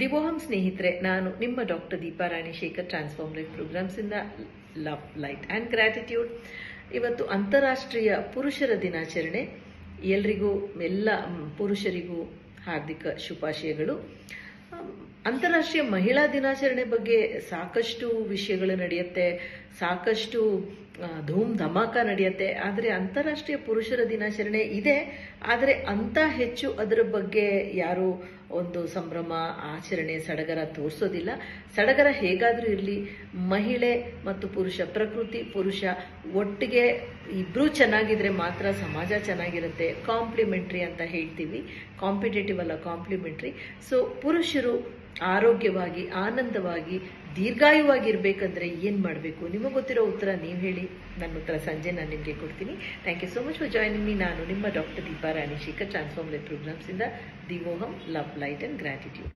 ದಿವೋಹಂ ಸ್ನೇಹಿತರೆ, ನಾನು ನಿಮ್ಮ doctor Deepa Ranishekar, transform life ಪ್ರೋಗ್ರಾಮ್ಸಿಂದ ಲವ್, ಲೈಟ್ ಆ್ಯಂಡ್ ಗ್ರ್ಯಾಟಿಟ್ಯೂಡ್. ಇವತ್ತು ಅಂತಾರಾಷ್ಟ್ರೀಯ ಪುರುಷರ ದಿನಾಚರಣೆ. ಎಲ್ರಿಗೂ, ಎಲ್ಲ ಪುರುಷರಿಗೂ ಹಾರ್ದಿಕ ಶುಭಾಶಯಗಳು. ಅಂತಾರಾಷ್ಟ್ರೀಯ ಮಹಿಳಾ ದಿನಾಚರಣೆ ಬಗ್ಗೆ ಸಾಕಷ್ಟು ವಿಷಯಗಳು ನಡೆಯುತ್ತೆ, ಸಾಕಷ್ಟು ಧೂಮ್ ಧಮಾಕ ನಡೆಯುತ್ತೆ. ಆದರೆ ಅಂತಾರಾಷ್ಟ್ರೀಯ ಪುರುಷರ ದಿನಾಚರಣೆ ಇದೆ, ಆದರೆ ಅಂತ ಹೆಚ್ಚು ಅದರ ಬಗ್ಗೆ ಯಾರು ಒಂದು ಸಂಭ್ರಮ, ಆಚರಣೆ, ಸಡಗರ ತೋರಿಸೋದಿಲ್ಲ. ಸಡಗರ ಹೇಗಾದರೂ ಇರಲಿ, ಮಹಿಳೆ ಮತ್ತು ಪುರುಷ, ಪ್ರಕೃತಿ ಪುರುಷ ಒಟ್ಟಿಗೆ ಇಬ್ಬರೂ ಚೆನ್ನಾಗಿದ್ರೆ ಮಾತ್ರ ಸಮಾಜ ಚೆನ್ನಾಗಿರುತ್ತೆ. ಕಾಂಪ್ಲಿಮೆಂಟ್ರಿ ಅಂತ ಹೇಳ್ತೀವಿ, ಕಾಂಪಿಟೇಟಿವ್ ಅಲ್ಲ, ಕಾಂಪ್ಲಿಮೆಂಟ್ರಿ. ಸೊ ಪುರುಷರು ಆರೋಗ್ಯವಾಗಿ, ಆನಂದವಾಗಿ, ದೀರ್ಘಾಯುವಾಗಿರ್ಬೇಕಂದ್ರೆ ಏನು ಮಾಡಬೇಕು? ನಿಮಗೆ ಗೊತ್ತಿರೋ ಉತ್ತರ ನೀವು ಹೇಳಿ. ನನ್ನ ಉತ್ತರ ಸಂಜೆ ನಾನು ನಿಮಗೆ ಕೊಡ್ತೀನಿ. Thank you so much for joining me. ನಾನು ನಿಮ್ಮ doctor Deepa Ranishekar, transform life ಪ್ರೋಗ್ರಾಮ್ಸಿಂದ Divoham, love, light and gratitude.